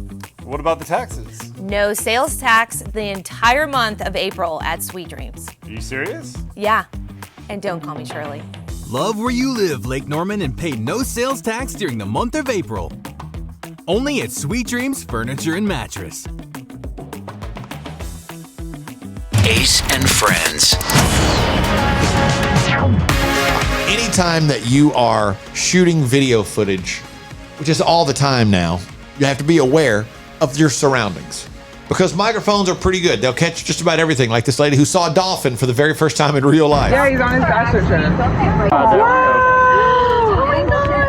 What about the taxes? No sales tax the entire month of April at Sweet Dreams. Are you serious? Yeah. And don't call me Shirley. Love where you live, Lake Norman, and pay no sales tax during the month of April. Only at Sweet Dreams Furniture and Mattress. Ace and Friends. Anytime that you are shooting video footage, which is all the time now, you have to be aware of your surroundings. Because microphones are pretty good. They'll catch just about everything, like this lady who saw a dolphin for the very first time in real life. Yeah, he's on his bachelor trip.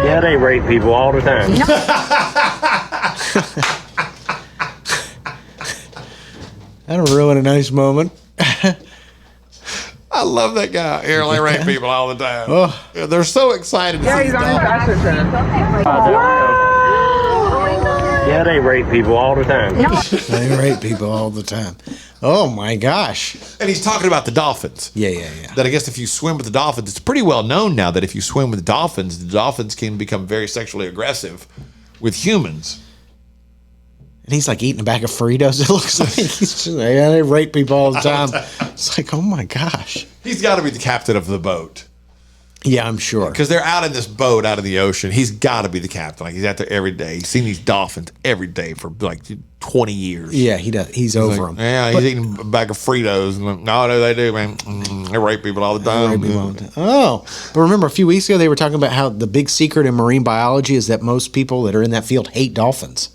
Yeah, they rape people all the time. That'll ruin a nice moment. I love that guy. Here, they rape people all the time. Oh. Yeah, they're so excited to Yeah, see he's the on his dolphin. bachelor trip. Yeah, they rape people all the time. They rape people all the time. Oh my gosh. And he's talking about the dolphins. Yeah. That I guess if you swim with the dolphins, it's pretty well known now that if you swim with dolphins, the dolphins can become very sexually aggressive with humans. And he's like eating a bag of Fritos. It looks like he's just, yeah, they rape people all the time. It's like, oh my gosh. He's got to be the captain of the boat. Yeah, I'm sure. Because they're out in this boat out in the ocean. He's got to be the captain. Like, he's out there every day. He's seen these dolphins every day for like 20 years. Yeah, he does. He's over them. Yeah, he's eating a bag of Fritos. And like, no, they do, man. They rape people all the time. Oh, but remember a few weeks ago they were talking about how the big secret in marine biology is that most people that are in that field hate dolphins.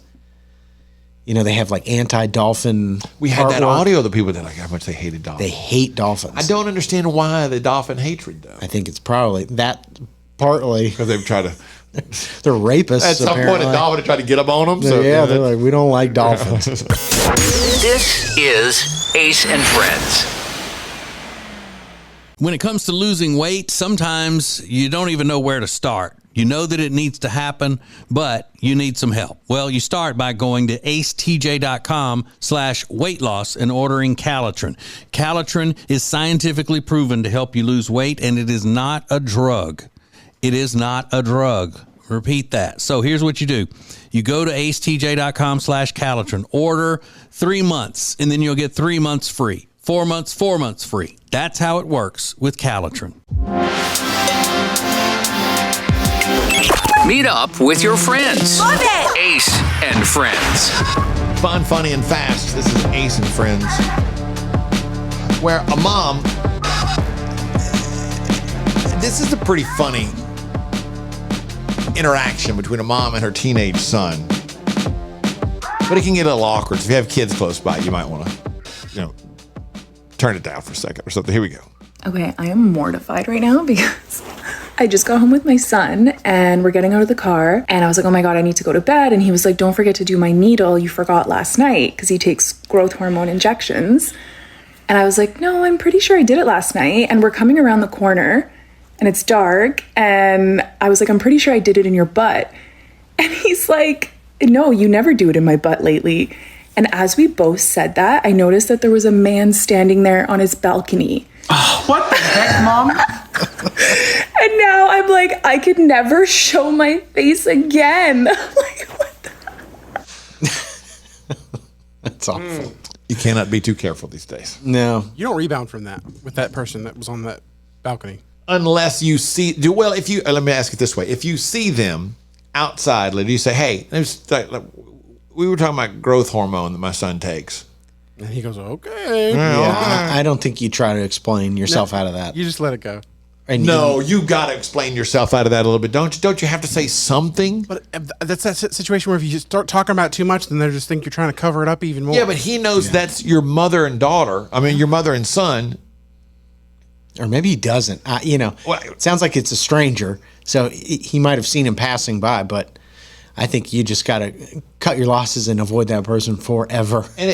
You know, they have like anti-dolphin. We had that artwork. audio of the people that like how much they hated dolphins. They hate dolphins. I don't understand why the dolphin hatred though. I think it's probably that partly because they've tried to. They're rapists. At some point, a dolphin tried to get up on them. So yeah, they're like, we don't like dolphins. This is Ace and Friends. When it comes to losing weight, sometimes you don't even know where to start. You know that it needs to happen, but you need some help. Well, you start by going to acetj.com/weight loss and ordering Calitrin. Calitrin is scientifically proven to help you lose weight, and it is not a drug. It is not a drug. Repeat that. So here's what you do. You go to acetj.com/Calitrin, order 3 months, and then you'll get 3 months free. 4 months, 4 months free. That's how it works with Calitrin. Meet up with your friends. Love it! Ace and Friends. Fun, funny, and fast. This is Ace and Friends. where a mom, this is a pretty funny interaction between a mom and her teenage son. But it can get a little awkward. So if you have kids close by, you might want to, turn it down for a second or something. Here we go. Okay, I am mortified right now because I just got home with my son and we're getting out of the car and I was like, oh my God, I need to go to bed. And he was like, don't forget to do my needle. You forgot last night, because he takes growth hormone injections. And I was like, no, I'm pretty sure I did it last night. And we're coming around the corner and it's dark. And I was like, I'm pretty sure I did it in your butt. And he's like, no, you never do it in my butt lately. And as we both said that, I noticed that there was a man standing there on his balcony. Oh, what the heck, Mom? And now I'm like, I could never show my face again. Like, what the? That's awful. You cannot be too careful these days. No. You don't rebound from that with that person that was on that balcony. Unless you see, if you, let me ask it this way. If you see them outside, you say, hey, we were talking about growth hormone that my son takes. And he goes, okay. Yeah, I don't think you try to explain yourself out of that. You just let it go. And you got to explain yourself out of that a little bit. Don't you have to say something? But that's that situation where if you start talking about it too much, then they just think you're trying to cover it up even more. Yeah, but he knows that's your mother and daughter. I mean, your mother and son. Or maybe he doesn't. It sounds like it's a stranger, so he might have seen him passing by, but I think you just got to cut your losses and avoid that person forever. And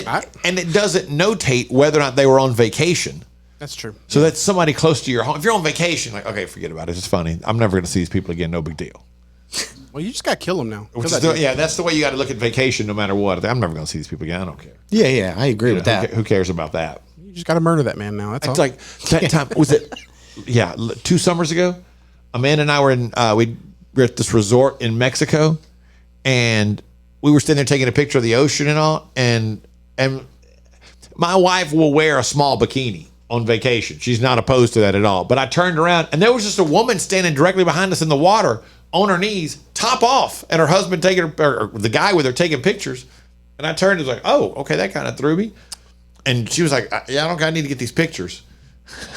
it doesn't notate whether or not they were on vacation. That's true. So that's somebody close to your home. If you're on vacation, like, okay, forget about it. It's funny. I'm never going to see these people again. No big deal. Well, you just got to kill them now. That's the way you got to look at vacation no matter what. I'm never going to see these people again. I don't care. Yeah, I agree with that. Who cares about that? You just got to murder that man now. That's all. It's like that time, was it, 2 summers ago? Amanda and I were we were at this resort in Mexico, and we were sitting there taking a picture of the ocean and all, and my wife will wear a small bikini on vacation. She's not opposed to that at all. But I turned around, and there was just a woman standing directly behind us in the water on her knees, top off, and her husband taking her, or the guy with her taking pictures. And I turned and was like, oh, okay, that kind of threw me. And she was like, yeah, I need to get these pictures.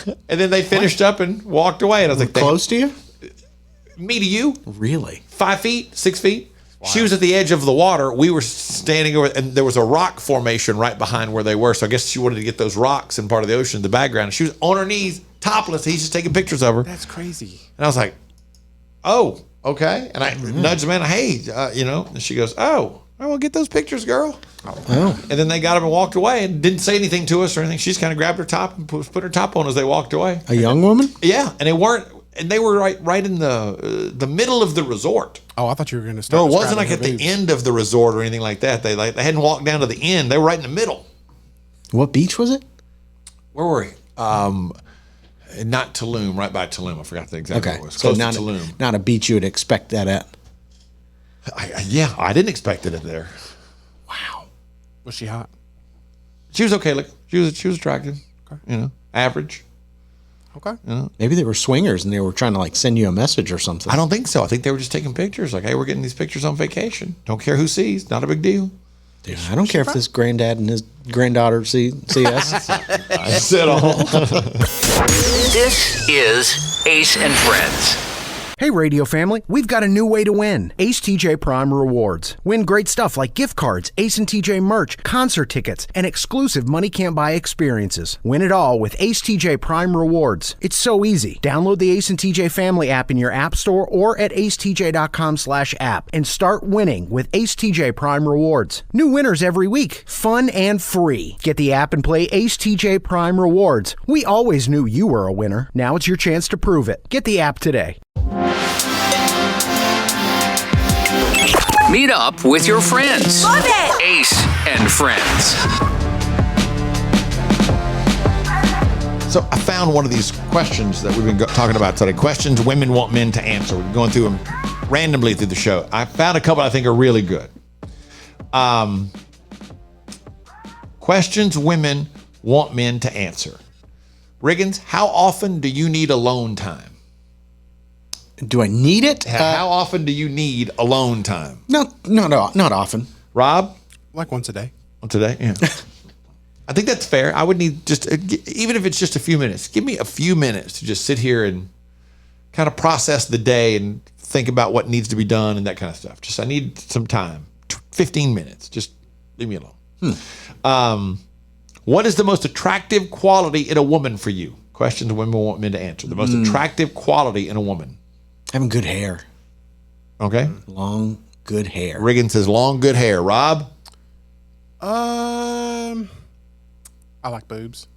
And then they finished up and walked away. And I was like, close to you? Me to you? Really? 5 feet, 6 feet. Wow. She was at the edge of the water. We were standing over, and there was a rock formation right behind where they were. So I guess she wanted to get those rocks in part of the ocean in the background. She was on her knees, topless. He's just taking pictures of her. That's crazy. And I was like, oh, okay. And I nudged Amanda, hey, and she goes, oh, well, get those pictures, girl. Oh. And then they got up and walked away and didn't say anything to us or anything. She just kind of grabbed her top and put her top on as they walked away. A young woman? Yeah, and they were right in the middle of the resort. Oh, I thought you were going to start. No, it wasn't like at the end of the resort or anything like that. They hadn't walked down to the end. They were right in the middle. What beach was it? Where were we? Not Tulum, right by Tulum. I forgot the exact Okay, where it was. so Close to Tulum. not a beach you would expect that at. I didn't expect it there. Wow. Was she hot? She was okay looking. She was attractive. Okay. Average. Okay. Maybe they were swingers and they were trying to send you a message or something. I don't think so. I think they were just taking pictures. Like, hey, we're getting these pictures on vacation. Don't care who sees. Not a big deal. Dude, I don't care if this granddad and his granddaughter see us. I said all. This is Ace and Friends. Hey, radio family, we've got a new way to win. Ace TJ Prime Rewards. Win great stuff like gift cards, Ace and TJ merch, concert tickets, and exclusive money can't buy experiences. Win it all with Ace TJ Prime Rewards. It's so easy. Download the Ace and TJ family app in your app store or at acetj.com/app and start winning with Ace TJ Prime Rewards. New winners every week. Fun and free. Get the app and play Ace TJ Prime Rewards. We always knew you were a winner. Now it's your chance to prove it. Get the app today. Meet up with your friends. Love it! Ace and Friends. So I found one of these questions that we've been talking about today. Questions women want men to answer. We've been going through them randomly through the show. I found a couple I think are really good. Questions women want men to answer. Riggins, how often do you need alone time? Do I need it? How often do you need alone time? No, not often. Rob? Like once a day. Once a day? Yeah. I think that's fair. I would need just, even if it's just a few minutes, give me a few minutes to just sit here and kind of process the day and think about what needs to be done and that kind of stuff. Just, I need some time, 15 minutes. Just leave me alone. What is the most attractive quality in a woman for you? Questions women want men to answer. The most attractive quality in a woman. Having good hair. Okay. Long, good hair. Riggin says long, good hair. Rob? I like boobs.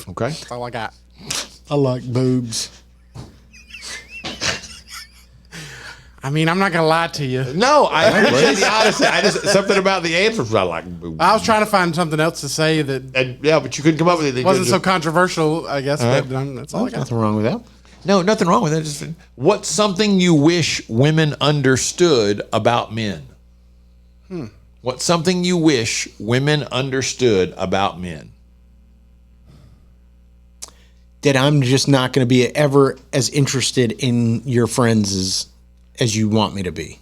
Okay. That's all I got. I like boobs. I mean, I'm not gonna lie to you. No, I appreciate the honesty. I just something about the answers I like. Boobs. I was trying to find something else to say that, yeah, but you couldn't come up with anything. Wasn't so controversial, I guess. All But right. that's all I got. Nothing wrong with that. No, nothing wrong with it. Just, what's something you wish women understood about men? What's something you wish women understood about men? That I'm just not going to be ever as interested in your friends as you want me to be.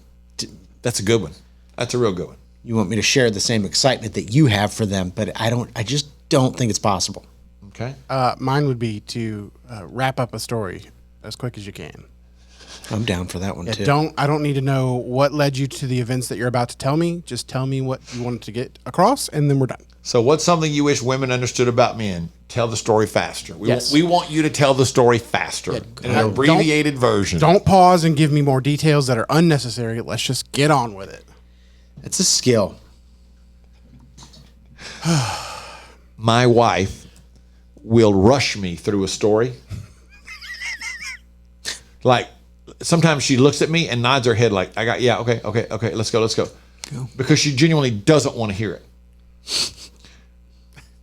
That's a good one. That's a real good one. You want me to share the same excitement that you have for them, but I just don't think it's possible. Okay. Mine would be to wrap up a story as quick as you can. I'm down for that one too. I don't need to know what led you to the events that you're about to tell me. Just tell me what you wanted to get across, and then we're done. So what's something you wish women understood about men? Tell the story faster. Yes. We want you to tell the story faster in an abbreviated version. Don't pause and give me more details that are unnecessary. Let's just get on with it. It's a skill. My wife will rush me through a story. Like, sometimes she looks at me and nods her head like, okay, let's go. Because she genuinely doesn't want to hear it.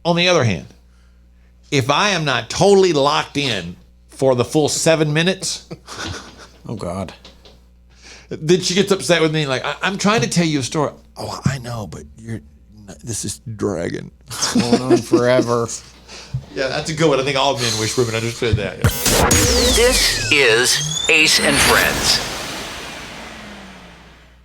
On the other hand, if I am not totally locked in for the full 7 minutes, oh God, then she gets upset with me. Like, I'm trying to tell you a story. Oh, I know, but this is dragging. It's going on forever. Yeah, that's a good one. I think all men wish women understood that. Yeah. This is Ace and Friends.